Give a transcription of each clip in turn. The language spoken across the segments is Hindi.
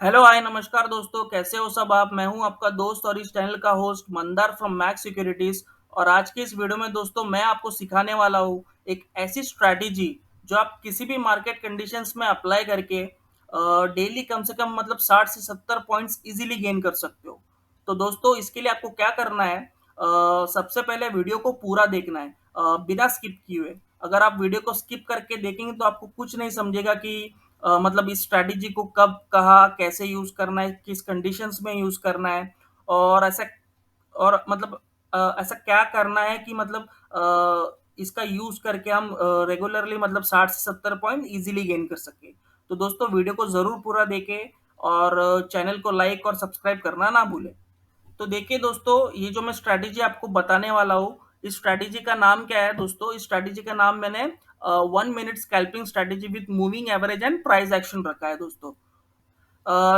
हेलो हाय नमस्कार दोस्तों, कैसे हो सब आप। मैं हूं आपका दोस्त और इस चैनल का host Mandar from max securities. और आज के इस वीडियो में दोस्तों मैं आपको सिखाने वाला हूं एक ऐसी स्ट्रैटेजी जो आप किसी भी मार्केट कंडीशंस में अप्लाई करके डेली कम से कम मतलब 60 से 70 पॉइंट्स इजीली गेन कर सकते हो। तो दोस्तों इसके लिए आपको क्या करना है, सबसे पहले वीडियो को पूरा देखना है बिना स्किप किए हुए। अगर आप वीडियो को स्किप करके देखेंगे तो आपको कुछ नहीं समझेगा कि मतलब इस स्ट्रैटेजी को कब कहाँ कैसे यूज करना है, किस कंडीशंस में यूज करना है। और ऐसा और मतलब ऐसा क्या करना है कि मतलब इसका यूज करके हम रेगुलरली मतलब 60 से 70 पॉइंट इजीली गेन कर सके। तो दोस्तों वीडियो को जरूर पूरा देखें और चैनल को लाइक और सब्सक्राइब करना ना भूलें। तो देखिए दोस्तों, ये जो मैं स्ट्रैटेजी आपको बताने वाला हूँ, इस स्ट्रैटेजी का नाम क्या है दोस्तों। इस स्ट्रैटेजी का नाम मैंने 1 minute scalping strategy with moving average and price action रखा है दोस्तों।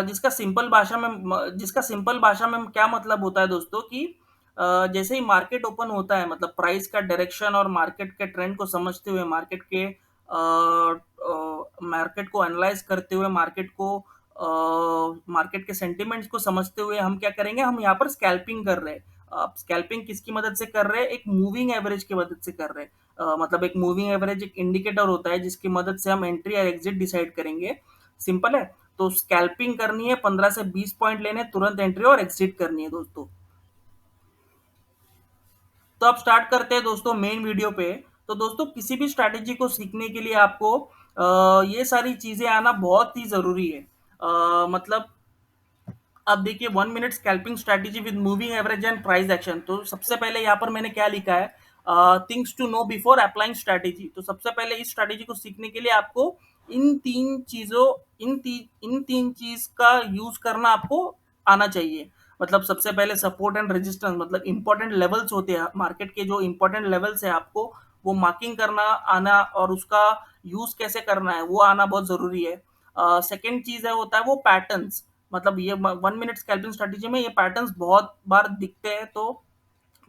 जिसका सिंपल भाषा में क्या मतलब होता है दोस्तों कि जैसे ही मार्केट ओपन होता है, मतलब प्राइस का डायरेक्शन और मार्केट के ट्रेंड को समझते हुए, मार्केट को एनालाइज करते हुए, मार्केट के सेंटिमेंट्स को समझते हुए हम क्या करेंगे, हम यहाँ पर स्कैल्पिंग कर रहे हैं। अब स्कैल्पिंग किसकी मदद से कर रहे हैं, एक मूविंग एवरेज की मदद से कर रहे हैं। मतलब एक मूविंग एवरेज एक इंडिकेटर होता है जिसकी मदद से हम एंट्री और एग्जिट डिसाइड करेंगे। सिंपल है। तो स्कैल्पिंग करनी है, 15 से 20 पॉइंट लेने, तुरंत एंट्री और एग्जिट करनी है दोस्तों। तो अब स्टार्ट करते हैं दोस्तों मेन वीडियो पे। तो दोस्तों किसी भी स्ट्रैटेजी को सीखने के लिए आपको ये सारी चीजें आना बहुत ही जरूरी है। मतलब अब देखिए, 1 minute scalping strategy with moving average and price action. तो सबसे पहले यहाँ पर मैंने क्या लिखा है, things to know before applying strategy. तो सबसे पहले इस स्ट्रैटेजी को सीखने के लिए आपको इन तीन चीजों इन तीन चीज का यूज करना आपको आना चाहिए। मतलब सबसे पहले सपोर्ट एंड रेजिस्टेंस, मतलब इंपॉर्टेंट लेवल्स होते हैं मार्केट के, जो इंपॉर्टेंट लेवल्स है आपको वो मार्किंग करना आना, और उसका यूज कैसे करना है वो आना बहुत जरूरी है। सेकेंड चीज है होता है वो पैटर्न्स। मतलब ये 1 मिनट स्कैल्पिंग स्ट्रेटेजी में ये पैटर्न्स बहुत बार दिखते हैं। तो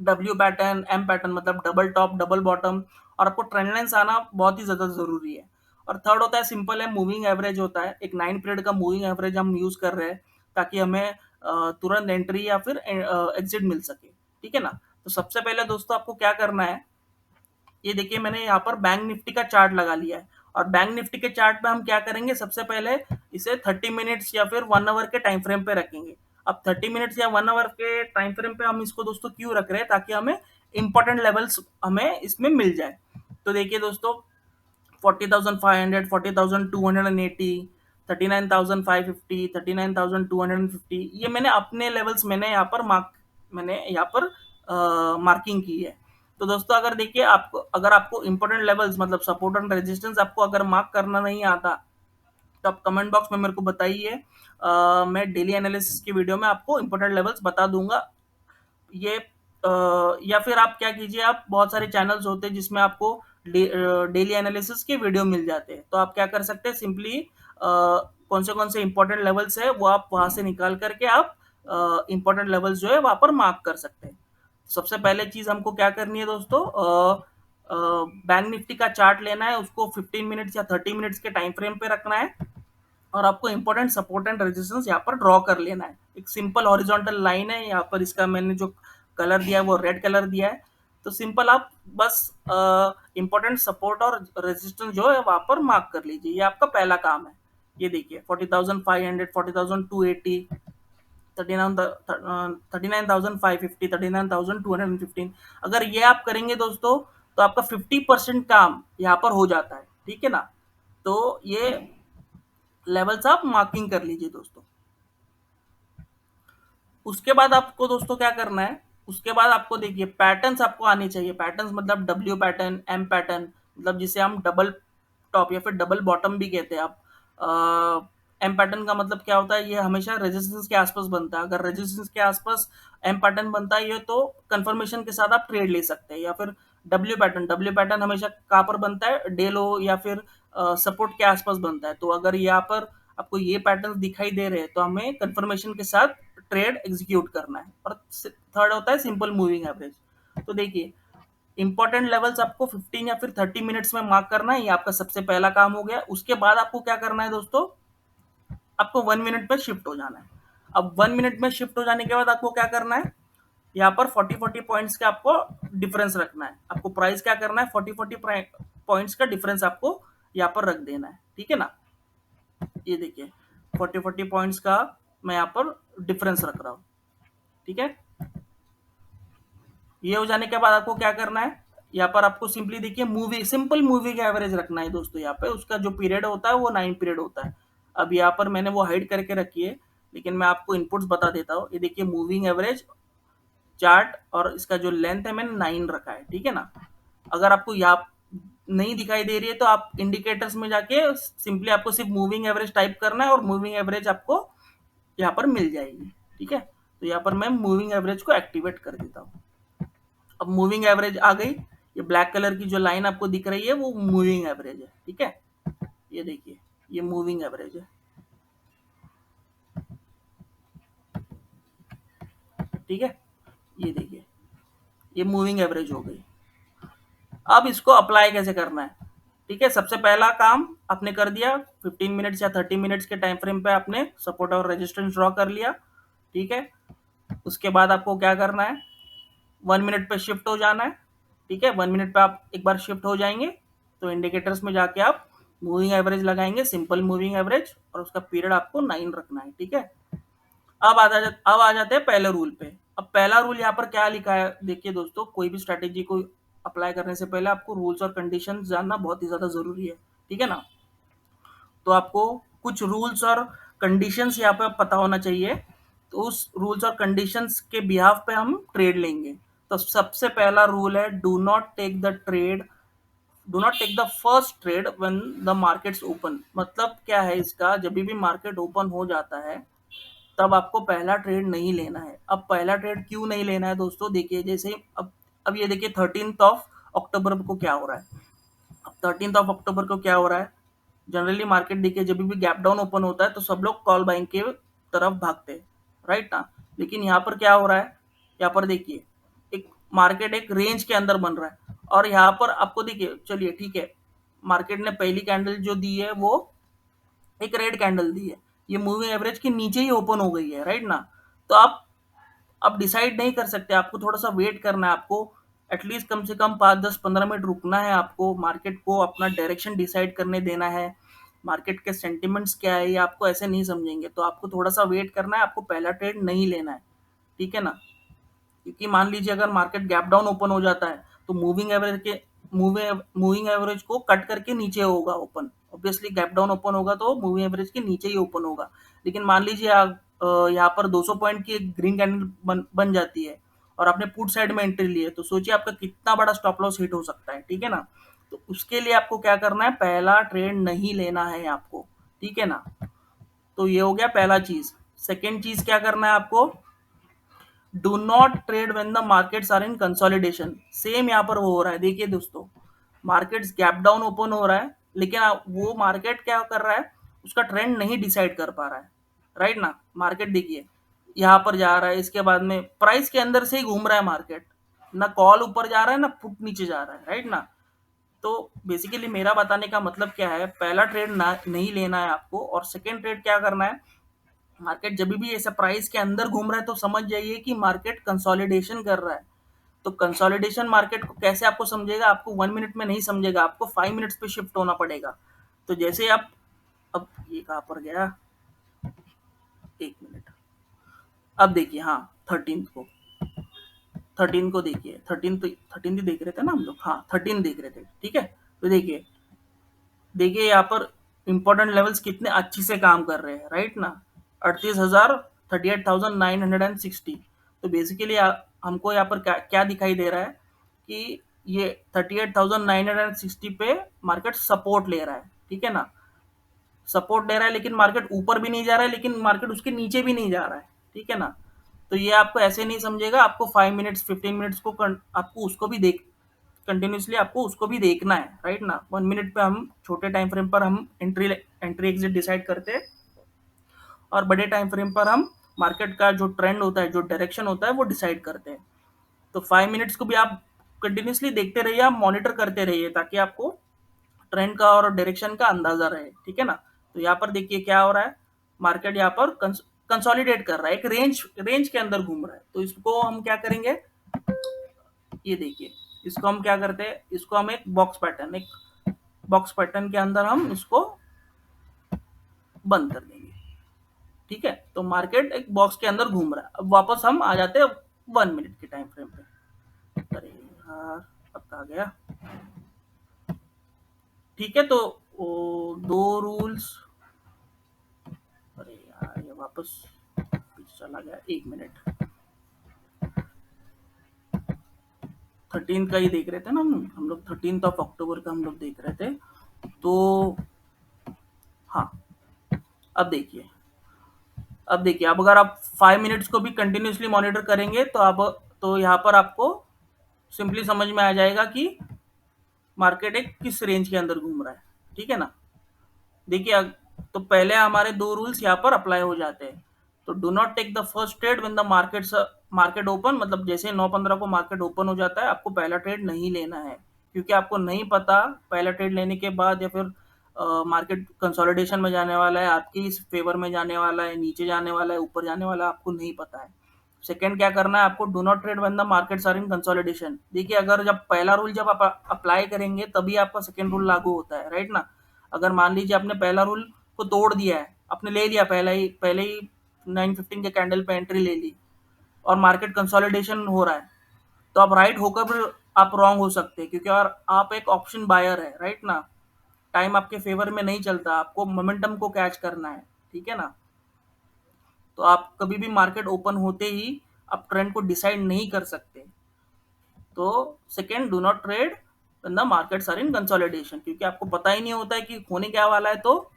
डब्ल्यू पैटर्न, एम पैटर्न, मतलब डबल टॉप डबल बॉटम, और आपको ट्रेंड लाइंस आना बहुत ही ज्यादा जरूरी है। और थर्ड होता है सिंपल है, मूविंग एवरेज होता है, एक 9 पीरियड का मूविंग एवरेज हम यूज कर रहे हैं ताकि हमें तुरंत एंट्री या फिर एग्जिट मिल सके। ठीक है ना। तो सबसे पहले दोस्तों आपको क्या करना है, ये देखिए मैंने यहाँ पर बैंक निफ्टी का चार्ट लगा लिया है। और बैंक निफ्टी के चार्ट पे हम क्या करेंगे, सबसे पहले इसे 30 मिनट्स या फिर 1 आवर के टाइम फ्रेम पे रखेंगे। अब 30 मिनट्स या 1 आवर के टाइम फ्रेम पे हम इसको दोस्तों क्यों रख रहे हैं, ताकि हमें इंपॉर्टेंट लेवल्स हमें इसमें मिल जाए। तो देखिए दोस्तों, 40,500, 40,280, 39,550, 39,250, ये मैंने अपने लेवल्स मैंने यहाँ पर मार्किंग की है। तो दोस्तों अगर देखिए, आपको अगर आपको इंपॉर्टेंट लेवल्स मतलब सपोर्ट एंड रेजिस्टेंस आपको अगर मार्क करना नहीं आता, तो आप कमेंट बॉक्स में मेरे को बताइए। मैं डेली एनालिसिस की वीडियो में आपको इंपॉर्टेंट लेवल्स बता दूंगा। ये या फिर आप क्या कीजिए, आप बहुत सारे चैनल्स होते हैं जिसमें आपको डेली एनालिसिस के वीडियो मिल जाते हैं। तो आप क्या कर सकते हैं, सिंपली कौन से इंपॉर्टेंट लेवल्स है वो आप वहां से निकाल करके आप इंपॉर्टेंट लेवल्स जो है वहां पर मार्क कर सकते हैं। सबसे पहले चीज हमको क्या करनी है दोस्तों, बैंक निफ्टी का चार्ट लेना है, उसको 15 मिनट्स या 30 मिनट्स के टाइम फ्रेम पे रखना है। और आपको इंपॉर्टेंट सपोर्ट एंड रेजिस्टेंस यहाँ पर ड्रॉ कर लेना है। एक सिंपल हॉरिजॉन्टल लाइन है यहाँ पर, इसका मैंने जो कलर दिया है वो रेड कलर दिया है। तो सिंपल आप बस इंपॉर्टेंट सपोर्ट और रेजिस्टेंस जो है वहां पर मार्क कर लीजिए, ये आपका पहला काम है। ये देखिए 40,500, 40,280, 39,550, 39,215। अगर ये आप करेंगे दोस्तों तो आपका 50% काम यहाँ पर हो जाता है। ठीक है ना। तो ये लेवल्स आप मार्किंग कर लीजिए दोस्तों। उसके बाद आपको दोस्तों क्या करना है, उसके बाद आपको देखिए पैटर्न्स आपको आने चाहिए। पैटर्न्स मतलब डब्ल्यू पैटर्न, एम पैटर्न, मतलब जिसे हम डबल टॉप या फिर डबल बॉटम भी कहते हैं आप। एम पैटर्न का मतलब क्या होता है, ये हमेशा रेजिस्टेंस के आसपास बनता है। अगर रेजिस्टेंस के आसपास एम पैटर्न बनता है ये, तो कंफर्मेशन के साथ आप ट्रेड ले सकते हैं। या फिर डब्ल्यू पैटर्न हमेशा कहाँ पर बनता है, डे लो या फिर सपोर्ट के आसपास बनता है। तो अगर यहाँ पर आपको ये पैटर्न दिखाई दे रहे हैं तो हमें कंफर्मेशन के साथ ट्रेड एग्जीक्यूट करना है। और थर्ड होता है सिंपल मूविंग एवरेज। तो देखिए, इंपॉर्टेंट लेवल्स आपको 15 या फिर 30 मिनट्स में मार्क करना है, ये आपका सबसे पहला काम हो गया। उसके बाद आपको क्या करना है दोस्तों, आपको 1 मिनट पे शिफ्ट हो जाना है। अब 1 मिनट में शिफ्ट हो जाने के बाद आपको क्या करना है, यहाँ पर 40-40 पॉइंट्स का आपको डिफरेंस रखना है। आपको प्राइस क्या करना है, 40-40 पॉइंट्स का डिफरेंस आपको यहाँ पर रख देना है, ठीक है ना। ये देखिए 40-40 पॉइंट्स का मैं यहाँ पर डिफरेंस रख रहा हूँ, ठीक है। ये हो जाने के बाद आपको क्या करना है, यहाँ पर आपको सिंपली देखिए मूवी सिंपल मूवी का एवरेज रखना है दोस्तों। यहाँ पे उसका जो पीरियड होता है वो 9 पीरियड होता है। अब यहाँ पर मैंने वो हाइड करके रखी है, लेकिन मैं आपको इनपुट्स बता देता हूँ। ये देखिए मूविंग एवरेज चार्ट और इसका जो लेंथ है मैंने 9 रखा है, ठीक है ना। अगर आपको यहाँ नहीं दिखाई दे रही है तो आप इंडिकेटर्स में जाके सिंपली आपको सिर्फ मूविंग एवरेज टाइप करना है और मूविंग एवरेज आपको यहाँ पर मिल जाएगी, ठीक है। तो यहाँ पर मैं मूविंग एवरेज को एक्टिवेट कर देता हूँ। अब मूविंग एवरेज आ गई। ये ब्लैक कलर की जो लाइन आपको दिख रही है वो मूविंग एवरेज है, ठीक है। ये देखिए ये मूविंग एवरेज है, ठीक है। ये देखिए ये मूविंग एवरेज हो गई। अब इसको अप्लाई कैसे करना है, ठीक है। सबसे पहला काम आपने कर दिया, 15 मिनट्स या 30 मिनट्स के टाइम फ्रेम पे आपने सपोर्ट और रेजिस्टेंस ड्रॉ कर लिया, ठीक है। उसके बाद आपको क्या करना है, 1 मिनट पे शिफ्ट हो जाना है, ठीक है। 1 मिनट पे आप एक बार शिफ्ट हो जाएंगे तो इंडिकेटर्स में जाके आप मूविंग एवरेज लगाएंगे, सिंपल मूविंग एवरेज, और उसका पीरियड आपको 9 रखना है, ठीक है। अब आ जाते हैं पहले रूल पे। अब पहला रूल यहाँ पर क्या लिखा है, देखिए दोस्तों, कोई भी स्ट्रैटेजी को अप्लाई करने से पहले आपको रूल्स और कंडीशंस जानना बहुत ही ज्यादा जरूरी है, ठीक है ना। तो आपको कुछ रूल्स और कंडीशंस यहाँ पे पता होना चाहिए। तो उस रूल्स और कंडीशंस के बिहाफ पे हम ट्रेड लेंगे। तो सबसे पहला रूल है, do not take the first trade when the markets open. मतलब क्या है इसका, जब भी मार्केट ओपन हो जाता है तब आपको पहला ट्रेड नहीं लेना है। अब पहला ट्रेड क्यों नहीं लेना है दोस्तों, देखिए जैसे अब ये देखिए 13 ऑफ अक्टूबर को क्या हो रहा है। अब 13 ऑफ अक्टूबर को क्या हो रहा है, जनरली मार्केट देखिए जब भी गैप डाउन ओपन होता है तो सब लोग कॉल बाइंग के तरफ भागते हैं, राइट ना। लेकिन यहाँ पर क्या हो रहा है, यहाँ पर देखिए एक मार्केट एक रेंज के अंदर बन रहा है और यहाँ पर आपको देखिए, चलिए ठीक है, मार्केट ने पहली कैंडल जो दी है वो एक रेड कैंडल दी है, ये मूविंग एवरेज के नीचे ही ओपन हो गई है, राइट ना। तो आप डिसाइड नहीं कर सकते, आपको थोड़ा सा वेट करना है, आपको एटलीस्ट कम से कम 5-10-15 मिनट रुकना है, आपको मार्केट को अपना डायरेक्शन डिसाइड करने देना है। मार्केट के सेंटिमेंट्स क्या है ये आपको ऐसे नहीं समझेंगे, तो आपको थोड़ा सा वेट करना है, आपको पहला ट्रेड नहीं लेना है, ठीक है ना। क्योंकि मान लीजिए अगर मार्केट गैप डाउन ओपन हो जाता है तो मूविंग एवरेज को कट करके नीचे होगा open. Obviously gap down open होगा तो मूविंग एवरेज के नीचे ही ओपन होगा। लेकिन मान लीजिए यहाँ पर 200 पॉइंट की एक ग्रीन कैंडल बन जाती है और आपने पुट साइड में एंट्री ली है, तो सोचिए आपका कितना बड़ा स्टॉप लॉस हिट हो सकता है, ठीक है ना। तो उसके लिए आपको क्या करना है, पहला ट्रेड नहीं लेना है आपको, ठीक है ना। तो ये हो गया पहला चीज। सेकेंड चीज क्या करना है आपको, do not trade when the markets are in consolidation. Same यहाँ पर वो हो रहा है, देखिए दोस्तों, मार्केट्स गैप डाउन ओपन हो रहा है लेकिन वो मार्केट क्या कर रहा है, उसका ट्रेंड नहीं डिसाइड कर पा रहा है, राइट ना। मार्केट देखिए यहाँ पर जा रहा है, इसके बाद में प्राइस के अंदर से ही घूम रहा है मार्केट, ना कॉल ऊपर जा रहा है ना पुट नीचे जा रहा है, राइट ना। तो बेसिकली मेरा बताने का मतलब क्या है, पहला ट्रेड ना नहीं लेना है आपको, और सेकेंड ट्रेड क्या करना है, मार्केट जब भी ऐसा प्राइस के अंदर घूम रहा है तो समझ जाइए कि मार्केट कंसोलिडेशन कर रहा है। तो कंसोलिडेशन मार्केट को कैसे आपको समझेगा, आपको 1 मिनट में नहीं समझेगा, आपको 5 मिनट्स पे शिफ्ट होना पड़ेगा। तो जैसे आप, अब ये कहाँ पर गया, 1 मिनट। अब देखिए, हाँ 13 को देखिए, 13 ही देख रहे थे ना हम लोग, हाँ 13 देख रहे थे, ठीक है। तो देखिए देखिए यहाँ पर इंपॉर्टेंट लेवल्स कितने अच्छी से काम कर रहे हैं, राइट ना। 38,000, 38,960। तो बेसिकली हमको यहाँ पर क्या क्या दिखाई दे रहा है कि ये 38,960 पे मार्केट सपोर्ट ले रहा है, ठीक है ना। सपोर्ट ले रहा है लेकिन मार्केट ऊपर भी नहीं जा रहा है, लेकिन मार्केट उसके नीचे भी नहीं जा रहा है, ठीक है ना। तो ये आपको ऐसे नहीं समझेगा, आपको 5 मिनट्स 15 मिनट्स को आपको उसको भी देख कंटिन्यूसली आपको उसको भी देखना है, राइट ना। 1 मिनट पे हम छोटे टाइम फ्रेम पर हम एंट्री एग्जिट डिसाइड करते हैं और बड़े टाइम फ्रेम पर हम मार्केट का जो ट्रेंड होता है, जो डायरेक्शन होता है वो डिसाइड करते हैं। तो 5 मिनट्स को भी आप कंटिन्यूसली देखते रहिए, आप मॉनिटर करते रहिए ताकि आपको ट्रेंड का और डायरेक्शन का अंदाजा रहे, ठीक है ना। तो यहाँ पर देखिए क्या हो रहा है, मार्केट यहाँ पर कंसोलिडेट कर रहा है, एक रेंज के अंदर घूम रहा है, तो इसको हम क्या करेंगे, ये देखिए, इसको हम क्या करते हैं, इसको हम एक बॉक्स पैटर्न के अंदर हम इसको बंद कर देंगे। ठीक है, तो मार्केट एक बॉक्स के अंदर घूम रहा है। अब वापस हम आ जाते हैं 1 मिनट के टाइम फ्रेम पे। अरे यार, अब कहा गया। ठीक है, तो दो रूल्स, अरे यार ये वापस पीछे चला गया, 1 मिनट। 13 का ही देख रहे थे ना, हम लोग 13 ऑफ अक्टूबर का हम लोग देख रहे थे। तो हाँ, अब देखिए, अब अगर आप 5 मिनट्स को भी कंटिन्यूसली मॉनिटर करेंगे तो यहाँ पर आपको सिंपली समझ में आ जाएगा कि मार्केट एक किस रेंज के अंदर घूम रहा है। ठीक है ना, देखिए, तो पहले हमारे दो रूल्स यहाँ पर अप्लाई हो जाते हैं। तो do not take the first trade when the market open, मतलब जैसे 9:15 को मार्केट ओपन हो जाता है, आपको पहला ट्रेड नहीं लेना है, क्योंकि आपको नहीं पता पहला ट्रेड लेने के बाद या फिर मार्केट कंसोलिडेशन में जाने वाला है, आपके इस फेवर में जाने वाला है, नीचे जाने वाला है, ऊपर जाने वाला है, आपको नहीं पता है। सेकंड क्या करना है आपको, do not trade when the markets are in consolidation. देखिए, अगर जब पहला रूल जब आप अप्लाई करेंगे तभी आपका सेकंड रूल लागू होता है, राइट ना। अगर मान लीजिए आपने पहला रूल को तोड़ दिया है, आपने ले लिया पहले ही 9:15 के कैंडल पे एंट्री ले ली और मार्केट कंसोलिडेशन हो रहा है, तो आप राइट होकर भी आप रॉन्ग हो सकते हैं, क्योंकि और आप एक ऑप्शन बायर है, राइट ना। टाइम आपके फेवर में नहीं चलता, आपको मोमेंटम को कैच करना है। ठीक है ना, तो आप कभी भी मार्केट ओपन होते ही आप ट्रेंड को डिसाइड नहीं कर सकते। तो second, do not trade when the markets are in consolidation, क्योंकि आपको पता ही नहीं होता है कि होने क्या वाला है। तो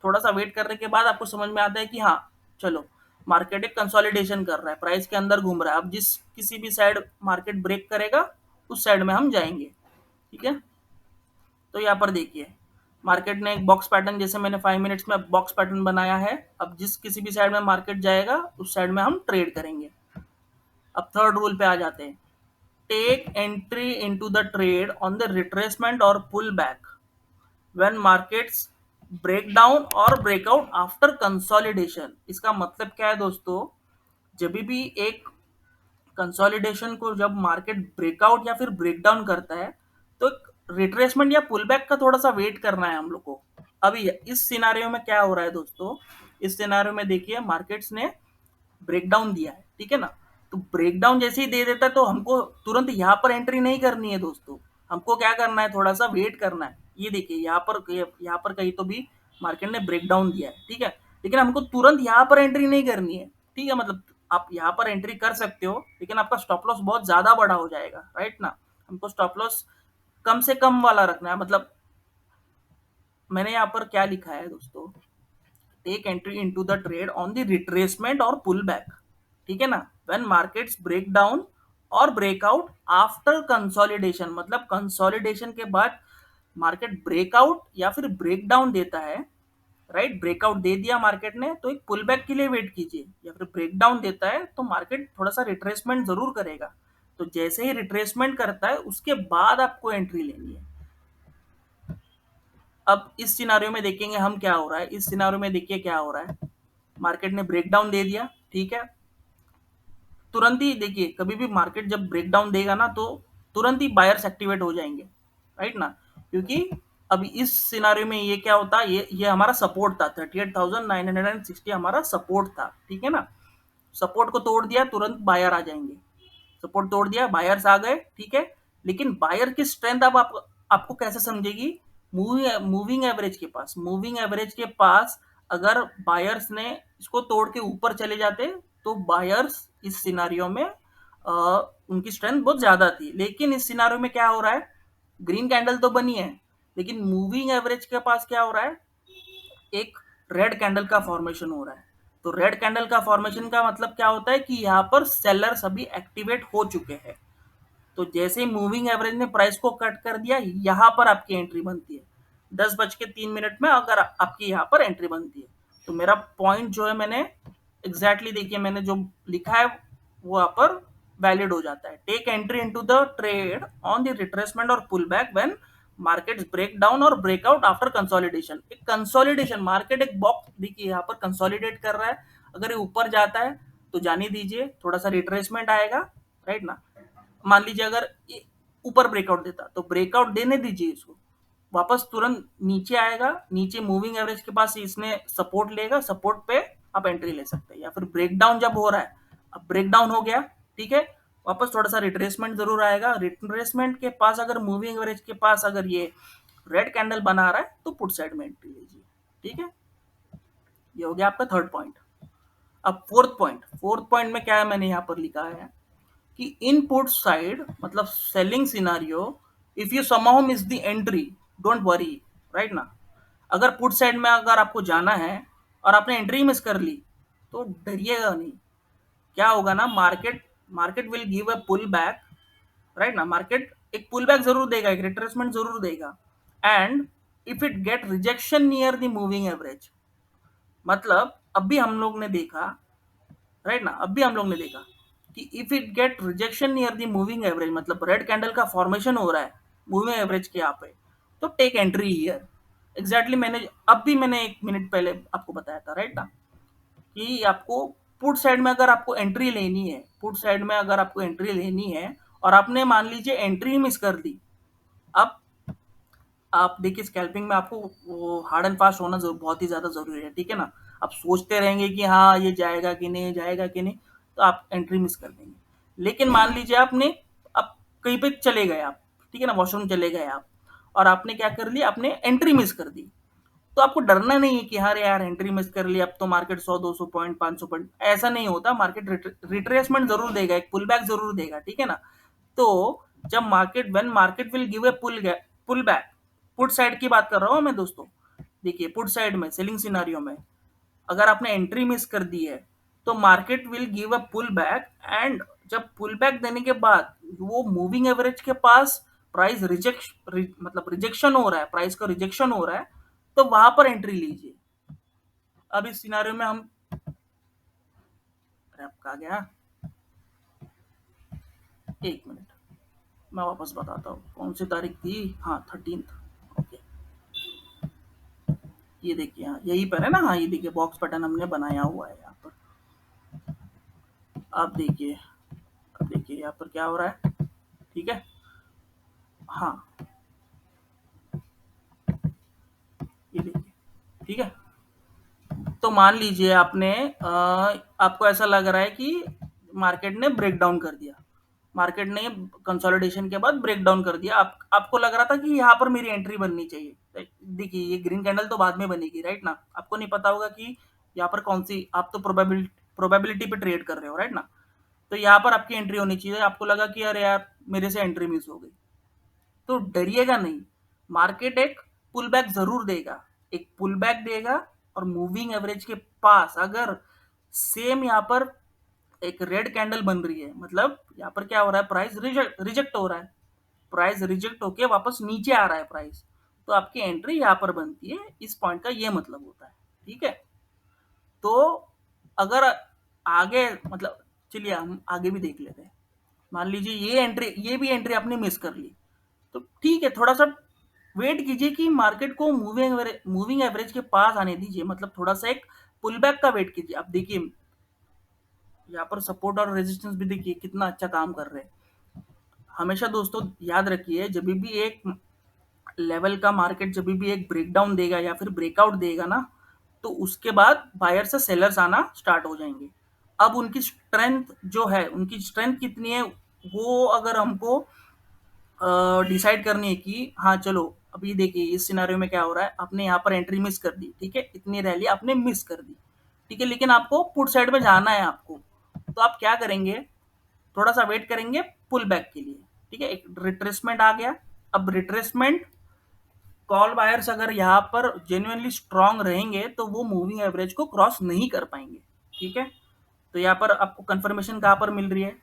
थोड़ा सा वेट करने के बाद आपको समझ में आता है कि हाँ, चलो, मार्केट एक कंसोलिडेशन कर रहा है, प्राइस के अंदर घूम रहा है, अब जिस किसी भी साइड मार्केट ब्रेक करेगा उस साइड में हम जाएंगे। ठीक है, तो यहाँ पर देखिए, मार्केट ने एक बॉक्स पैटर्न, जैसे मैंने 5 मिनट्स में बॉक्स पैटर्न बनाया है, अब जिस किसी भी साइड में मार्केट जाएगा उस साइड में हम ट्रेड करेंगे। अब थर्ड रूल पे आ जाते हैं, take entry into the trade on the retracement और pull back when markets break down और ब्रेकआउट आफ्टर कंसोलिडेशन। इसका मतलब क्या है दोस्तों, जब भी एक कंसोलिडेशन को जब मार्केट ब्रेकआउट या फिर ब्रेकडाउन करता है, तो रिट्रेसमेंट या पुल बैक का थोड़ा सा वेट करना है हम लोग को। अभी इस सिनारियो में क्या हो रहा है दोस्तों, इस सिनारियो में देखिए, मार्केट्स ने ब्रेकडाउन दिया है, ठीक है ना। तो ब्रेकडाउन जैसे ही दे देता है तो हमको तुरंत यहाँ पर एंट्री नहीं करनी है दोस्तों, हमको क्या करना है, थोड़ा सा वेट करना है। ये देखिए, यहाँ पर कहीं तो भी मार्केट ने ब्रेकडाउन दिया है, ठीक है, लेकिन हमको तुरंत यहाँ पर एंट्री नहीं करनी है। ठीक है, मतलब आप यहाँ पर एंट्री कर सकते हो, लेकिन आपका स्टॉप लॉस बहुत ज्यादा बड़ा हो जाएगा, राइट ना। हमको स्टॉप लॉस कम से कम वाला रखना है। मतलब मैंने यहाँ पर क्या लिखा है दोस्तों, take entry into the trade on the retracement और पुल बैक, ठीक है ना, व्हेन मार्केट्स ब्रेक डाउन और ब्रेकआउट आफ्टर कंसोलिडेशन। मतलब कंसोलिडेशन के बाद मार्केट ब्रेकआउट या फिर ब्रेक डाउन देता है, राइट। ब्रेकआउट दे दिया मार्केट ने तो एक पुल बैक के लिए वेट कीजिए, या फिर ब्रेक डाउन देता है तो मार्केट थोड़ा सा रिट्रेसमेंट जरूर करेगा। तो जैसे ही रिट्रेसमेंट करता है उसके बाद आपको एंट्री लेनी है। अब इस सिनारियो में देखेंगे हम क्या हो रहा है। इस सिनारियो में देखिए क्या हो रहा है, मार्केट ने ब्रेकडाउन दे दिया, ठीक है। तुरंत ही देखिए, कभी भी मार्केट जब ब्रेकडाउन देगा ना तो तुरंत ही बायर्स एक्टिवेट हो जाएंगे, राइट ना। क्योंकि अभी इस सिनारियो में ये क्या होता है, ये हमारा सपोर्ट था, 38,960 हमारा सपोर्ट था, ठीक है ना। सपोर्ट को तोड़ दिया, तुरंत बायर आ जाएंगे। सपोर्ट तोड़ दिया, बायर्स आ गए, ठीक है। लेकिन बायर की स्ट्रेंथ अब आपको कैसे समझेगी, मूविंग एवरेज के पास, अगर बायर्स ने इसको तोड़ के ऊपर चले जाते तो बायर्स इस सिनारियो में उनकी स्ट्रेंथ बहुत ज्यादा थी। लेकिन इस सिनारियो में क्या हो रहा है, ग्रीन कैंडल तो बनी है, लेकिन मूविंग एवरेज के पास क्या हो रहा है, एक रेड कैंडल का फॉर्मेशन हो रहा है। तो रेड कैंडल का फॉर्मेशन का मतलब क्या होता है कि यहाँ पर सेलर्स अभी एक्टिवेट हो चुके हैं। तो जैसे ही मूविंग एवरेज ने प्राइस को कट कर दिया, यहाँ पर आपकी एंट्री बनती है 10:03 में, अगर आपकी यहाँ पर एंट्री बनती है। तो मेरा पॉइंट जो है, मैंने एग्जैक्टली देखिए मैंने जो लिखा है वो यहाँ पर वैलिड हो जाता है। Take entry into the trade on the retracement और pull back when markets break down और ब्रेकआउट आफ्टर कंसोलिडेशन। एक कंसोलिडेशन, मार्केट एक बॉक्स देखिए यहाँ पर कंसोलिडेट कर रहा है, अगर ये ऊपर जाता है तो जाने दीजिए, थोड़ा सा रिट्रेसमेंट आएगा, राइट ना। मान लीजिए अगर ये ऊपर ब्रेकआउट देता तो ब्रेकआउट देने दीजिए इसको, वापस तुरंत नीचे आएगा, नीचे मूविंग एवरेज के पास इसने सपोर्ट लेगा, सपोर्ट पे आप एंट्री ले सकते हैं। या फिर ब्रेकडाउन जब हो रहा है, अब ब्रेकडाउन हो गया, ठीक है, वापस थोड़ा सा रिट्रेसमेंट जरूर आएगा, रिट्रेसमेंट के पास अगर मूविंग एवरेज के पास अगर ये रेड कैंडल बना रहा है तो पुट साइड में एंट्री लीजिए, ठीक है। ये हो गया आपका थर्ड पॉइंट। अब फोर्थ पॉइंट में क्या है, मैंने यहाँ पर लिखा है कि इन पुट साइड मतलब selling scenario, if you somehow miss the entry don't worry, right ना। अगर पुट साइड में अगर आपको जाना है और आपने एंट्री मिस कर ली तो डरिएगा नहीं। क्या होगा ना, market market will give a pull back, right ना। मार्केट एक पुल बैक जरूर देगा, एक रिट्रेसमेंट जरूर देगा। And if it get rejection near the moving average, मतलब अभी हम लोग ने देखा, राइट ना, अभी हम लोग ने देखा कि if it get rejection near the moving average, मतलब रेड कैंडल का फॉर्मेशन हो रहा है मूविंग एवरेज के यहाँ पे, तो टेक एंट्री हियर। एग्जैक्टली मैंने अभी मैंने 1 मिनट पहले आपको बताया था, राइट ना, कि आपको पुट साइड में अगर आपको एंट्री लेनी है, पुट साइड में अगर आपको एंट्री लेनी है और आपने मान लीजिए एंट्री मिस कर दी, अब आप देखिए स्कैल्पिंग में आपको वो हार्ड एंड फास्ट होना बहुत ही ज्यादा जरूरी है, ठीक है ना। आप सोचते रहेंगे कि हाँ ये जाएगा कि नहीं, जाएगा कि नहीं, तो आप एंट्री मिस कर देंगे। लेकिन मान लीजिए आपने अब कहीं पे चले गए आप, ठीक है ना, वॉशरूम चले गए आप, और आपने क्या कर लिया, आपने एंट्री मिस कर दी, तो आपको डरना नहीं है कि हाँ यार एंट्री मिस कर ली, अब तो मार्केट 100 200 पॉइंट 500 पॉइंट, ऐसा नहीं होता। मार्केट रिट्रेसमेंट जरूर देगा, एक पुल बैक जरूर देगा, ठीक है ना। तो जब market when market will give a pull back, put side की बात कर रहा हूं मैं दोस्तों। देखिए पुट साइड में सेलिंग सिनारियो में अगर आपने एंट्री मिस कर दी है तो market will give a pull back, and जब पुल बैक देने के बाद वो मूविंग एवरेज के पास प्राइस मतलब रिजेक्शन हो रहा है, प्राइस का रिजेक्शन हो रहा है, तो वहां पर एंट्री लीजिए। अब इस सिनारियो में हम, अरे आपका आ गया, 1 मिनट मैं वापस बताता हूँ कौन सी तारीख थी, हाँ 13th, ओके। ये देखिए हाँ यही पर है ना, हाँ ये देखिए बॉक्स पैटर्न हमने बनाया हुआ है यहाँ पर। आप देखिए, अब देखिए यहाँ पर क्या हो रहा है, ठीक है, हाँ ये देखिए, ठीक है। तो मान लीजिए आपने आपको ऐसा लग रहा है कि मार्केट ने ब्रेक डाउन कर दिया, मार्केट ने कंसोलिडेशन के बाद ब्रेक डाउन कर दिया, आपको लग रहा था कि यहाँ पर मेरी एंट्री बननी चाहिए। देखिए ये ग्रीन कैंडल तो बाद में बनेगी, राइट ना, आपको नहीं पता होगा कि यहाँ पर कौन सी, आप तो प्रोबेबिलिटी पे ट्रेड कर रहे हो, राइट ना। तो यहाँ पर आपकी एंट्री होनी चाहिए, आपको लगा कि अरे यार मेरे से एंट्री मिस हो गई, तो डरिएगा नहीं। मार्केट एक पुल बैक जरूर देगा, एक पुल बैक देगा, और मूविंग एवरेज के पास अगर सेम यहाँ पर एक रेड कैंडल बन रही है, मतलब यहाँ पर क्या हो रहा है, प्राइस रिजेक्ट हो रहा है, प्राइस रिजेक्ट होके वापस नीचे आ रहा है प्राइस, तो आपकी एंट्री यहाँ पर बनती है। इस पॉइंट का ये मतलब होता है, ठीक है। तो अगर आगे मतलब, चलिए हम आगे भी देख लेते हैं। मान लीजिए ये भी एंट्री आपने मिस कर ली, तो ठीक है, थोड़ा सा वेट कीजिए कि मार्केट को मूविंग एवरेज के पास आने दीजिए, मतलब थोड़ा सा एक पुल बैक का वेट कीजिए। आप देखिए यहाँ पर सपोर्ट और रेजिस्टेंस भी देखिए कितना अच्छा काम कर रहे हैं। हमेशा दोस्तों याद रखिए, जब भी एक लेवल का मार्केट जब भी एक ब्रेकडाउन देगा या फिर ब्रेकआउट देगा ना, तो उसके बाद बायर से सेलर्स आना स्टार्ट हो जाएंगे। अब उनकी स्ट्रेंथ जो है, उनकी स्ट्रेंथ कितनी है, वो अगर हमको डिसाइड करनी है कि हाँ चलो, अभी देखिए इस सिनारियो में क्या हो रहा है, आपने यहाँ पर एंट्री मिस कर दी, ठीक है, इतनी रैली आपने मिस कर दी, ठीक है, लेकिन आपको पुट साइड में जाना है आपको, तो आप क्या करेंगे, थोड़ा सा वेट करेंगे पुल बैक के लिए, ठीक है। एक रिट्रेसमेंट आ गया, अब रिट्रेसमेंट कॉल बायर्स अगर यहाँ पर जेन्युइनली स्ट्रांग रहेंगे तो वो मूविंग एवरेज को क्रॉस नहीं कर पाएंगे, ठीक है। तो यहाँ पर आपको कंफर्मेशन कहाँ पर मिल रही है,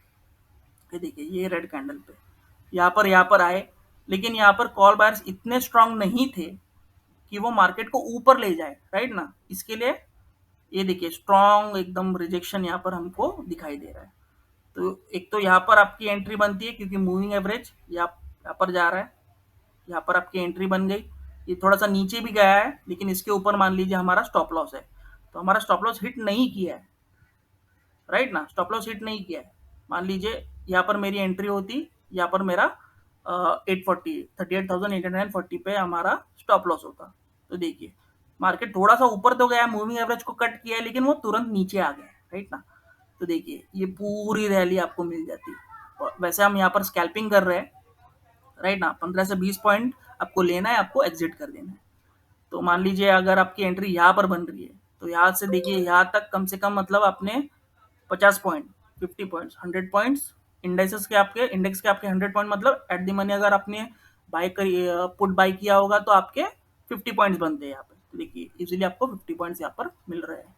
ये देखिए ये रेड कैंडल पे यहाँ पर आए, लेकिन यहाँ पर कॉल बायर्स इतने स्ट्रांग नहीं थे कि वो मार्केट को ऊपर ले जाए, राइट ना। इसके लिए ये देखिए स्ट्रांग एकदम रिजेक्शन यहाँ पर हमको दिखाई दे रहा है। तो एक तो यहाँ पर आपकी एंट्री बनती है क्योंकि मूविंग एवरेज यहाँ पर जा रहा है, यहाँ पर आपकी एंट्री बन गई। ये थोड़ा सा नीचे भी गया है, लेकिन इसके ऊपर मान लीजिए हमारा स्टॉप लॉस है, तो हमारा स्टॉप लॉस हिट नहीं किया है, राइट ना, स्टॉप लॉस हिट नहीं किया है। मान लीजिए यहाँ पर मेरी एंट्री होती, यहाँ पर मेरा 840 38,840 पे हमारा स्टॉप लॉस होता। तो देखिए मार्केट थोड़ा सा ऊपर तो गया, मूविंग एवरेज को कट किया है, लेकिन वो तुरंत नीचे आ गया, राइट ना। तो देखिए ये पूरी रैली आपको मिल जाती। और वैसे हम यहाँ पर स्कैल्पिंग कर रहे हैं, राइट ना, 15 से 20 पॉइंट आपको लेना है, आपको एग्जिट कर देना है। तो मान लीजिए अगर आपकी एंट्री यहाँ पर बन रही है, तो यहाँ से देखिए यहाँ तक कम से कम मतलब आपने 50 पॉइंट, 50 पॉइंट्स, 100 पॉइंट्स, इंडेक्स के आपके 100 पॉइंट, मतलब एट द मनी अगर आपने बाय करी, पुट बाय किया होगा तो आपके 50 पॉइंट्स बनते हैं यहाँ पे। तो देखिए इजीली आपको 50 पॉइंट्स यहाँ पर मिल रहे हैं,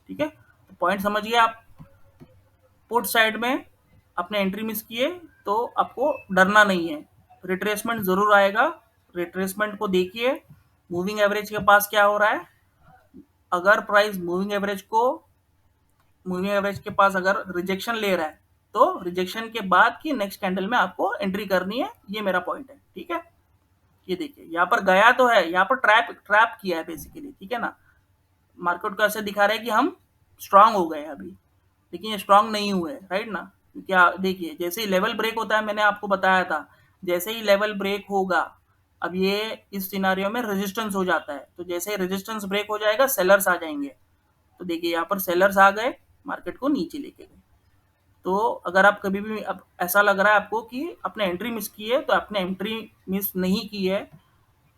ठीक है। तो पॉइंट समझिए आप, पुट साइड में आपने एंट्री मिस किए तो आपको डरना नहीं है, रिट्रेसमेंट जरूर आएगा। रिट्रेसमेंट को देखिए, मूविंग एवरेज के पास क्या हो रहा है। अगर प्राइस मूविंग एवरेज के पास अगर रिजेक्शन ले रहा है, तो रिजेक्शन के बाद की नेक्स्ट कैंडल में आपको एंट्री करनी है, ये मेरा पॉइंट है, ठीक है। ये देखिए यहाँ पर गया तो है, यहाँ पर ट्रैप ट्रैप किया है बेसिकली, ठीक है ना। मार्केट को ऐसे दिखा रहा है कि हम स्ट्रांग हो गए अभी, लेकिन ये स्ट्रांग नहीं हुए, राइट ना। क्या देखिए जैसे ही लेवल ब्रेक होता है, मैंने आपको बताया था, जैसे ही लेवल ब्रेक होगा, अब ये इस सिनारियो में रेजिस्टेंस हो जाता है, तो जैसे ही रेजिस्टेंस ब्रेक हो जाएगा सेलर्स आ जाएंगे। तो देखिए यहाँ पर सेलर्स आ गए, मार्केट को नीचे लेके गए। तो अगर आप कभी भी अब ऐसा लग रहा है आपको कि आपने एंट्री मिस की है, तो आपने एंट्री मिस नहीं की है,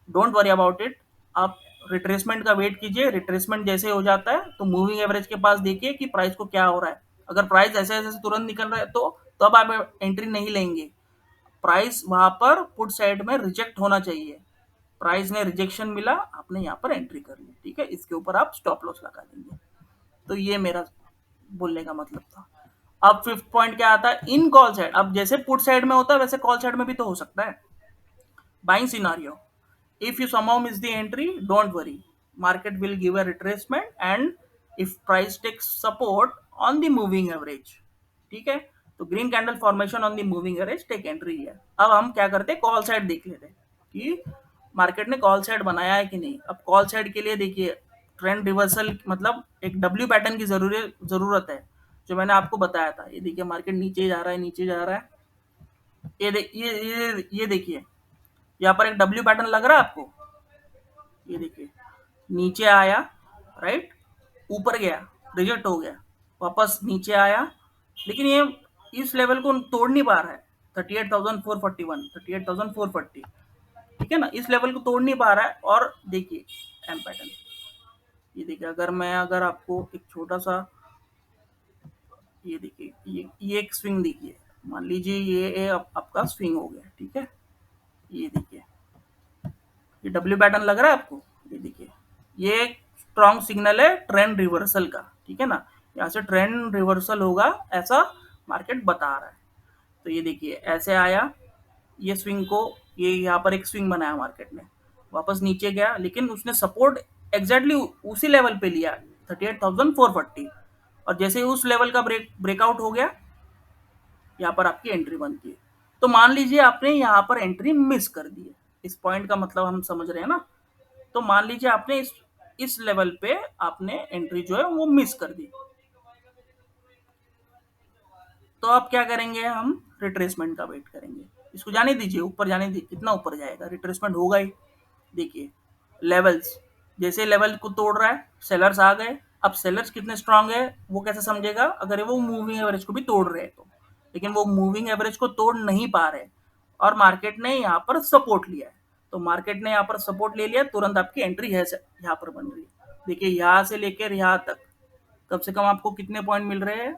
डोंट वरी अबाउट इट। आप रिट्रेसमेंट का वेट कीजिए, रिट्रेसमेंट जैसे हो जाता है तो मूविंग एवरेज के पास देखिए कि प्राइस को क्या हो रहा है। अगर प्राइस ऐसे ऐसे तुरंत निकल रहा है तो तब आप एंट्री नहीं लेंगे। प्राइस वहां पर पुट साइड में रिजेक्ट होना चाहिए, प्राइस ने रिजेक्शन मिला, आपने यहाँ पर एंट्री कर ली, ठीक है, इसके ऊपर आप स्टॉप लॉस लगा देंगे। तो ये मेरा बोलने का मतलब था। अब फिफ्थ पॉइंट क्या आता है, इन कॉल साइड। अब जैसे पुट साइड में होता है वैसे कॉल साइड में भी तो हो सकता है। Buying scenario, if you somehow miss the entry, don't worry, market will give a retracement, and if price takes support on the moving average, ठीक है, तो green candle formation on the moving average, take entry है। अब हम क्या करते हैं, कॉल साइड देख लेते हैं कि मार्केट ने कॉल साइड बनाया है कि नहीं। अब कॉल साइड के लिए देखिए ट्रेंड रिवर्सल, मतलब एक डब्ल्यू पैटर्न की जरूरत है, जो मैंने आपको बताया था। ये देखिए मार्केट नीचे जा रहा है, नीचे जा रहा है, ये देखिए यहाँ पर एक डब्ल्यू पैटर्न लग रहा है आपको। ये देखिए नीचे आया, राइट, ऊपर गया, रिजेक्ट हो गया, वापस नीचे आया, लेकिन ये इस लेवल को तोड़ नहीं पा रहा है। 38,441, 38,440, ठीक है ना, इस लेवल को तोड़ नहीं पा रहा है। और देखिए एम पैटर्न, ये देखिए अगर आपको एक छोटा सा, ये देखिए ये एक स्विंग देखिए, मान लीजिए ये आपका स्विंग हो गया, ठीक है। ये देखिए ये डब्ल्यू पैटर्न लग रहा है आपको, ये देखिए ये एक स्ट्रॉन्ग सिग्नल है ट्रेंड रिवर्सल का, ठीक है ना। यहाँ से ट्रेंड रिवर्सल होगा ऐसा मार्केट बता रहा है। तो ये देखिए ऐसे आया, ये स्विंग को, ये यहाँ पर एक स्विंग बनाया मार्केट ने, वापस नीचे गया, लेकिन उसने सपोर्ट एग्जैक्टली उसी लेवल पे लिया, 38,440, और जैसे ही उस लेवल का ब्रेकआउट हो गया, यहाँ पर आपकी एंट्री बनती है। तो मान लीजिए आपने यहाँ पर एंट्री मिस कर दी है, इस पॉइंट का मतलब हम समझ रहे हैं ना। तो मान लीजिए आपने इस लेवल पे आपने एंट्री जो है वो मिस कर दी, तो आप क्या करेंगे, हम रिट्रेसमेंट का वेट करेंगे। इसको जाने दीजिए, ऊपर जाने दीजिए, कितना ऊपर जाएगा, रिट्रेसमेंट होगा ही। देखिए लेवल्स, जैसे लेवल को तोड़ रहा है, सेलर्स आ गए। अब सेलर्स कितने स्ट्रांग है वो कैसे समझेगा, अगर वो मूविंग एवरेज को भी तोड़ रहे हैं तो, लेकिन वो मूविंग एवरेज को तोड़ नहीं पा रहे, और मार्केट ने यहाँ पर सपोर्ट लिया है। तो मार्केट ने यहाँ पर सपोर्ट ले लिया, तुरंत आपकी एंट्री है यहाँ पर बन रही है। देखिए यहाँ से लेकर यहाँ तक कम से कम आपको कितने पॉइंट मिल रहे हैं,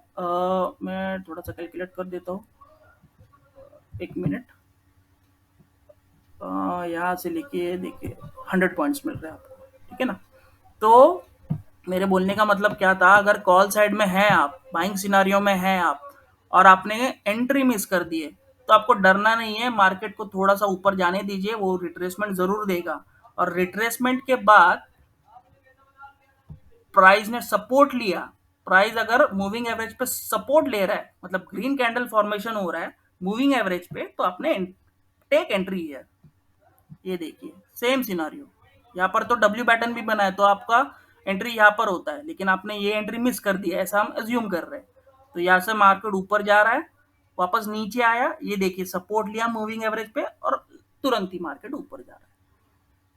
मैं थोड़ा सा कैलकुलेट कर देता हूँ, एक मिनट। यहाँ से लेके देखिए 100 पॉइंट्स मिल रहे हैं आपको, ठीक है ना। तो मेरे बोलने का मतलब क्या था, अगर कॉल साइड में है आप, बाइंग सिनारियो में है आप, और आपने एंट्री मिस कर दी है, तो आपको डरना नहीं है, मार्केट को थोड़ा सा ऊपर जाने दीजिए, वो रिट्रेसमेंट जरूर देगा। और रिट्रेसमेंट के बाद प्राइस ने सपोर्ट लिया, प्राइस अगर मूविंग एवरेज पे सपोर्ट ले रहा है, मतलब ग्रीन कैंडल फॉर्मेशन हो रहा है मूविंग एवरेज पे, तो आपने टेक एंट्री है। ये देखिए सेम सिनारियो, यहाँ पर तो डब्ल्यू पैटर्न भी बना है तो आपका एंट्री यहाँ पर होता है, लेकिन आपने ये एंट्री मिस कर दिया, ऐसा हम अज्यूम कर रहे हैं। तो यहाँ से मार्केट ऊपर जा रहा है, वापस नीचे आया, ये देखिए सपोर्ट लिया मूविंग एवरेज पे और तुरंत ही मार्केट ऊपर जा रहा है।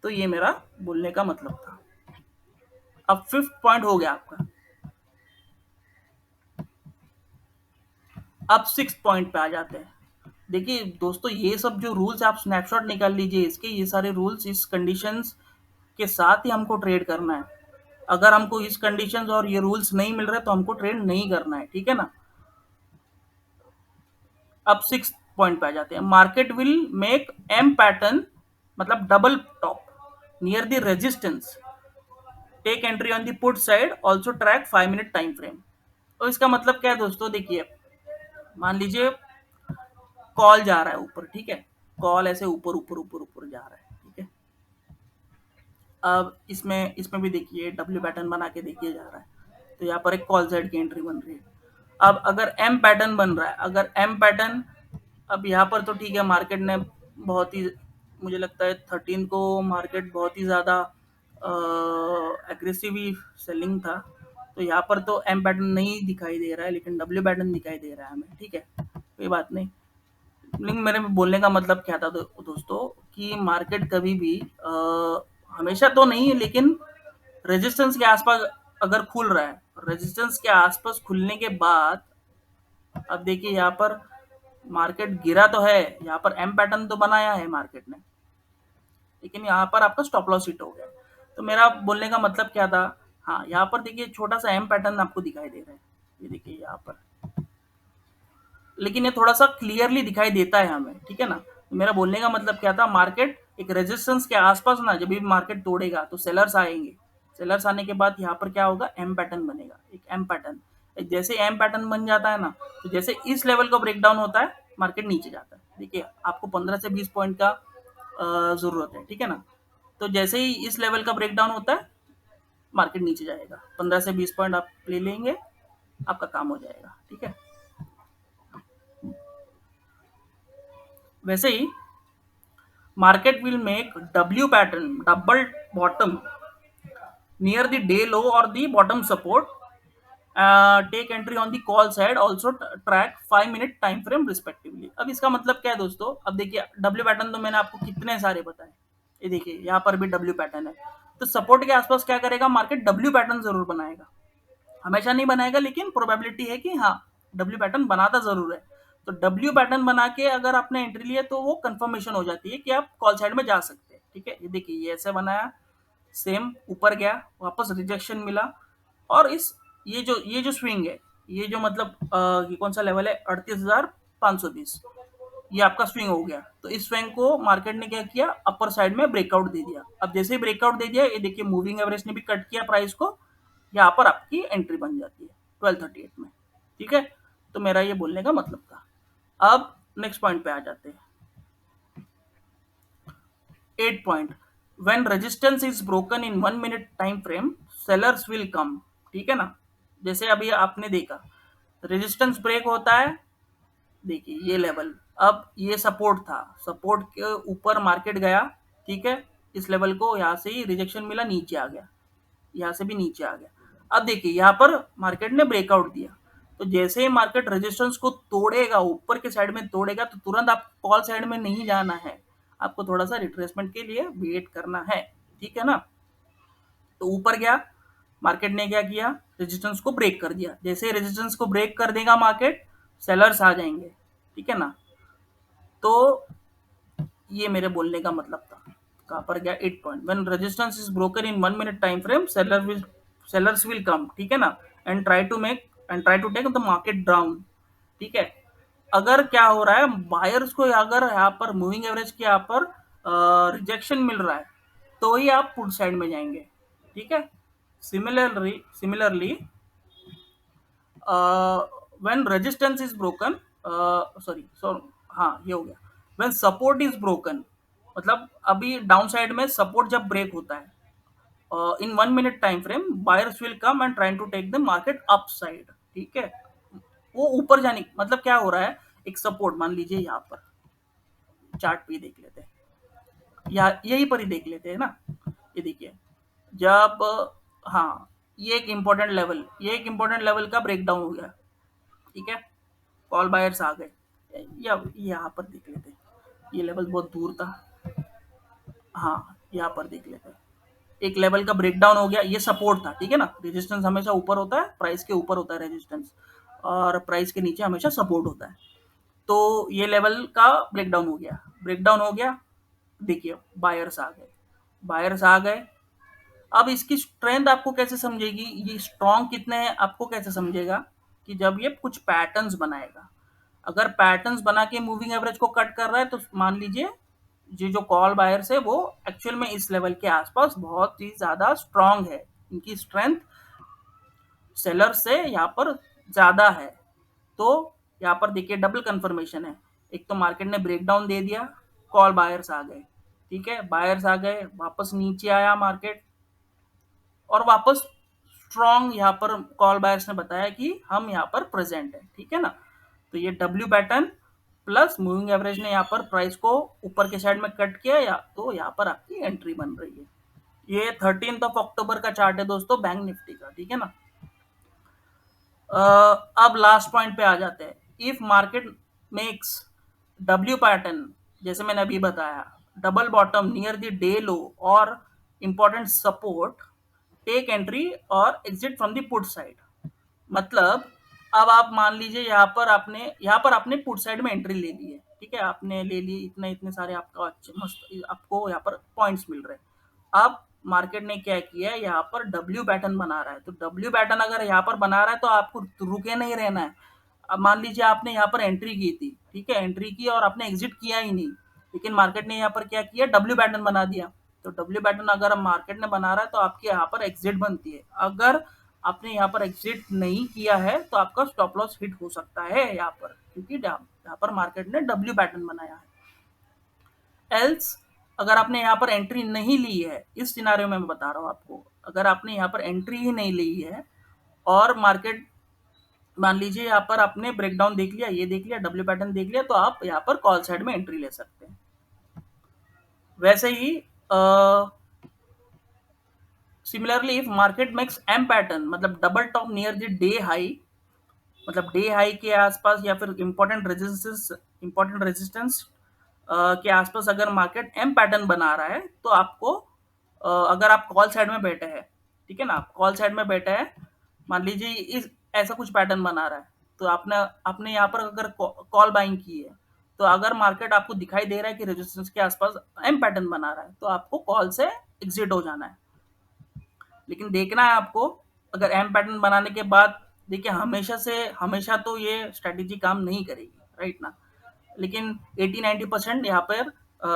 तो ये मेरा बोलने का मतलब था। अब फिफ्थ पॉइंट हो गया आपका। अब सिक्स पॉइंट पे आ जाते हैं। देखिए दोस्तों, ये सब जो रूल्स आप स्नैपशॉट निकाल लीजिए इसके, ये सारे रूल्स इस कंडीशंस के साथ ही हमको ट्रेड करना है। अगर हमको इस कंडीशंस और ये रूल्स नहीं मिल रहे तो हमको ट्रेड नहीं करना है, ठीक है ना। अब सिक्स पॉइंट पे आ जाते हैं। Market will make M pattern, मतलब double top near the resistance, take entry on the put side, also track 5 minute time frame. तो इसका मतलब क्या है दोस्तों, देखिए मान लीजिए कॉल जा रहा है ऊपर, ठीक है, कॉल ऐसे ऊपर ऊपर ऊपर ऊपर जा रहा है, ठीक है। अब इसमें इसमें भी देखिए डब्ल्यू पैटर्न बना के देखिए जा रहा है, तो यहाँ पर एक कॉल साइड की एंट्री बन रही है। अब अगर एम पैटर्न बन रहा है, अगर एम पैटर्न, अब यहाँ पर तो ठीक है, मार्केट ने बहुत ही, मुझे लगता है 13 को मार्केट बहुत ही ज़्यादा एग्रेसिव सेलिंग था, तो यहाँ पर तो एम पैटर्न नहीं दिखाई दे रहा है, लेकिन डब्ल्यू पैटर्न दिखाई दे रहा है हमें, ठीक है, कोई बात नहीं। लेकिन मेरे बोलने का मतलब क्या था दोस्तों, कि मार्केट कभी भी हमेशा तो नहीं, लेकिन रेजिस्टेंस के आसपास अगर खुल रहा है, रेजिस्टेंस के आसपास खुलने के बाद, अब देखिए यहाँ पर मार्केट गिरा तो है, यहाँ पर एम पैटर्न तो बनाया है मार्केट ने, लेकिन यहाँ पर आपका स्टॉप लॉस हिट हो गया। तो मेरा बोलने का मतलब क्या था, हाँ यहाँ पर देखिए छोटा सा एम पैटर्न आपको दिखाई दे रहा है, ये देखिए यहाँ पर, लेकिन ये थोड़ा सा क्लियरली दिखाई देता है हमें, ठीक है ना। तो मेरा बोलने का मतलब क्या था, मार्केट एक रेजिस्टेंस के आसपास ना, जब भी मार्केट तोड़ेगा तो सेलर्स आएंगे, सेलर्स आने के बाद यहाँ पर क्या होगा, एम पैटर्न बनेगा, एक एम पैटर्न। जैसे एम पैटर्न बन जाता है ना, तो जैसे इस लेवल का ब्रेक डाउन होता है, मार्केट नीचे जाता है। देखिए आपको 15 से 20 पॉइंट का जरूरत है, ठीक है ना। तो जैसे ही इस लेवल का ब्रेक डाउन होता है, मार्केट नीचे जाएगा, 15 से 20 पॉइंट आप ले लेंगे, आपका काम हो जाएगा, ठीक है। वैसे ही market will make W pattern double bottom near the day low or the bottom support. Take entry on the call side, also track 5 minute time frame respectively. अब इसका मतलब क्या है दोस्तों, अब देखिए W पैटर्न तो मैंने आपको कितने सारे बताए, ये देखिए यहाँ पर भी W पैटर्न है। तो सपोर्ट के आसपास क्या करेगा मार्केट, W पैटर्न जरूर बनाएगा, हमेशा नहीं बनाएगा, लेकिन प्रोबेबिलिटी है कि हाँ डब्ल्यू पैटर्न बनाता जरूर है। तो डब्ल्यू पैटर्न बना के अगर आपने एंट्री लिया तो वो कंफर्मेशन हो जाती है कि आप कॉल साइड में जा सकते हैं, ठीक है। ये देखिए ये ऐसे बनाया, सेम ऊपर गया, वापस रिजेक्शन मिला, और इस ये जो स्विंग है, ये जो मतलब ये कौन सा लेवल है, 38,520, ये आपका स्विंग हो गया। तो इस स्विंग को मार्केट ने क्या किया, अपर साइड में ब्रेकआउट दे दिया। अब जैसे ही ब्रेकआउट दे दिया, ये देखिए मूविंग एवरेज ने भी कट किया प्राइस को, यहाँ पर आपकी एंट्री बन जाती है 1238 में, ठीक है। तो मेरा ये बोलने का मतलब था। अब नेक्स्ट पॉइंट पे आ जाते हैं। 8 point, when resistance is broken in 1 minute time frame, sellers will come, ठीक है ना। जैसे अभी आपने देखा रेजिस्टेंस ब्रेक होता है, देखिए ये लेवल, अब ये सपोर्ट था, सपोर्ट के ऊपर मार्केट गया, ठीक है, इस लेवल को यहाँ से ही रिजेक्शन मिला, नीचे आ गया, यहाँ से भी नीचे आ गया। अब देखिए यहाँ पर मार्केट ने ब्रेकआउट दिया, तो जैसे ही मार्केट रेजिस्टेंस को तोड़ेगा, ऊपर के साइड में तोड़ेगा, तो तुरंत आप कॉल साइड में नहीं जाना है, आपको थोड़ा सा रिट्रेसमेंट के लिए वेट करना है, ठीक है ना। तो ऊपर गया, मार्केट ने क्या किया, रेजिस्टेंस को ब्रेक कर दिया, जैसे ही रेजिस्टेंस को ब्रेक कर देगा मार्केट, सेलर्स आ जाएंगे, ठीक है ना। तो ये मेरे बोलने का मतलब था। कहाँ पर गया, 8 point, when resistance is broken in 1 minute time frame, sellers will come, ठीक है ना, and try to take the market down, ठीक है। अगर क्या हो रहा है, बायर्स को अगर यहाँ पर मूविंग एवरेज के यहाँ पर रिजेक्शन मिल रहा है, तो ही आप पुट साइड में जाएंगे, ठीक है। Similarly when resistance is broken, sorry हाँ ये हो गया, व्हेन सपोर्ट इज ब्रोकन, मतलब अभी डाउन साइड में सपोर्ट जब ब्रेक होता है, in 1 minute time frame, buyers will come and trying to take the market up side, ठीक है। वो ऊपर जाने मतलब क्या हो रहा है, एक सपोर्ट मान लीजिए यहाँ पर, चार्ट पे देख लेते हैं, या यहीं पर ही देख लेते हैं ना। ये देखिए जब हाँ, ये एक इम्पोर्टेंट लेवल का ब्रेकडाउन हो गया, ठीक है? कॉल बायर्स आ गए, या यहाँ पर देख लेते हैं, ये लेवल बहुत दूर था। हाँ, यहाँ पर देख लेते हैं, एक लेवल का ब्रेकडाउन हो गया, ये सपोर्ट था, ठीक है ना? रेजिस्टेंस हमेशा ऊपर होता है, प्राइस के ऊपर होता है रेजिस्टेंस, और प्राइस के नीचे हमेशा सपोर्ट होता है। तो ये लेवल का ब्रेकडाउन हो गया, देखिए बायर्स आ गए। अब इसकी स्ट्रेंथ आपको कैसे समझेगी, ये स्ट्रॉन्ग कितने हैं आपको कैसे समझेगा, कि जब ये कुछ पैटर्न्स बनाएगा। अगर पैटर्न्स बना के मूविंग एवरेज को कट कर रहा है तो मान लीजिए ये जो कॉल बायर्स है वो एक्चुअल में इस लेवल के आसपास बहुत ही ज्यादा स्ट्रांग है, इनकी स्ट्रेंथ सेलर से यहाँ पर ज्यादा है। तो यहाँ पर देखिए डबल कंफर्मेशन है, एक तो मार्केट ने ब्रेकडाउन दे दिया, कॉल बायर्स आ गए, ठीक है? बायर्स आ गए, वापस नीचे आया मार्केट, और वापस स्ट्रॉन्ग यहाँ पर कॉल बायर्स ने बताया कि हम यहाँ पर प्रेजेंट है, ठीक है ना? तो ये W pattern plus moving average ने यहाँ पर प्राइस को ऊपर के साइड में कट किया, या तो यहाँ पर आपकी एंट्री बन रही है। ये 13 अक्टूबर का चार्ट है दोस्तों बैंक निफ्टी का, ठीक है ना? अब लास्ट पॉइंट पे आ जाते हैं। If market makes W pattern, जैसे मैंने अभी बताया, double bottom near the day लो और इंपॉर्टेंट सपोर्ट, टेक एंट्री और exit from the put side. मतलब अब आप मान लीजिए यहाँ पर आपने पुट साइड में एंट्री ले ली है, ठीक है? आपने ले ली, इतने इतने सारे आपका अच्छे मस्त आपको यहाँ पर पॉइंट्स मिल रहे हैं। अब मार्केट ने क्या किया है, यहाँ पर डब्ल्यू पैटर्न बना रहा है, तो डब्ल्यू पैटर्न अगर यहाँ पर बना रहा है तो आपको रुके नहीं रहना है। अब मान लीजिए आपने यहाँ पर एंट्री की थी, ठीक है? एंट्री की और आपने एग्जिट किया ही नहीं, लेकिन मार्केट ने यहाँ पर क्या किया, डब्ल्यू पैटर्न बना दिया। तो डब्ल्यू पैटर्न अगर मार्केट ने बना रहा है तो आपकी यहाँ पर एग्जिट बनती है। अगर आपने यहाँ पर एग्जिट नहीं किया है तो आपका स्टॉप लॉस हिट हो सकता है यहाँ पर, क्योंकि यहाँ पर मार्केट ने डब्ल्यू पैटर्न बनाया है। एल्स अगर आपने यहाँ पर एंट्री नहीं ली है, इस सिनारियो में मैं बता रहा हूँ आपको, अगर आपने यहाँ पर एंट्री ही नहीं ली है और मार्केट मान लीजिए यहाँ पर आपने ब्रेकडाउन देख लिया, ये देख लिया, डब्ल्यू पैटर्न देख लिया, तो आप यहाँ पर कॉल साइड में एंट्री ले सकते हैं। वैसे ही similarly if market makes M pattern, मतलब double top near the day high, मतलब डे हाई के आसपास या फिर इंपॉर्टेंट रेजिस्टेंस के आसपास अगर मार्केट एम पैटर्न बना रहा है तो आपको अगर आप कॉल साइड में बैठे हैं, ठीक है ना? आप कॉल साइड में बैठे हैं, मान लीजिए इस ऐसा कुछ पैटर्न बना रहा है, तो आपने आपने यहाँ पर अगर कॉल बाइंग की है, तो अगर मार्केट आपको दिखाई दे रहा है कि रेजिस्टेंस के आसपास एम पैटर्न बना रहा है तो आपको कॉल से एग्जिट हो जाना है। लेकिन देखना है आपको, अगर एम पैटर्न बनाने के बाद देखिए हमेशा तो ये स्ट्रेटेजी काम नहीं करेगी, राइट ना? लेकिन 80-90% यहाँ पर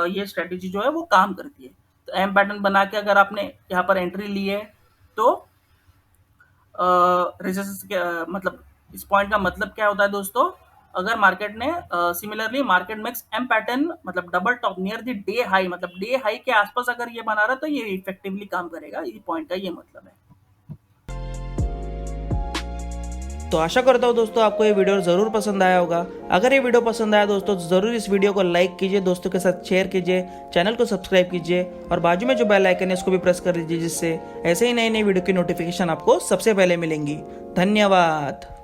ये स्ट्रेटेजी जो है वो काम करती है। तो एम पैटर्न बना के अगर आपने यहाँ पर एंट्री ली है तो रेजिस्टेंस के मतलब इस पॉइंट का मतलब क्या होता है दोस्तों, अगर मार्केट ने similarly market makes M pattern मतलब double top near the day high, मतलब डे हाई के आसपास अगर ये बना रहा है तो ये इफेक्टिवली काम करेगा, ये पॉइंट का ये मतलब है। तो आशा करता हूँ दोस्तों आपको ये वीडियो ज़रूर पसंद आया होगा। अगर ये वीडियो पसंद आया दोस्तों तो ज़रूर इस वीडियो को लाइक कीजिए, दोस्तों के साथ शेयर कीजिए, चैनल को सब्सक्राइब कीजिए और बाजू में जो बेल आइकन है इसको भी प्रेस कर लीजिए, जिससे ऐसे ही नई नई वीडियो की नोटिफिकेशन आपको सबसे पहले मिलेंगी। धन्यवाद।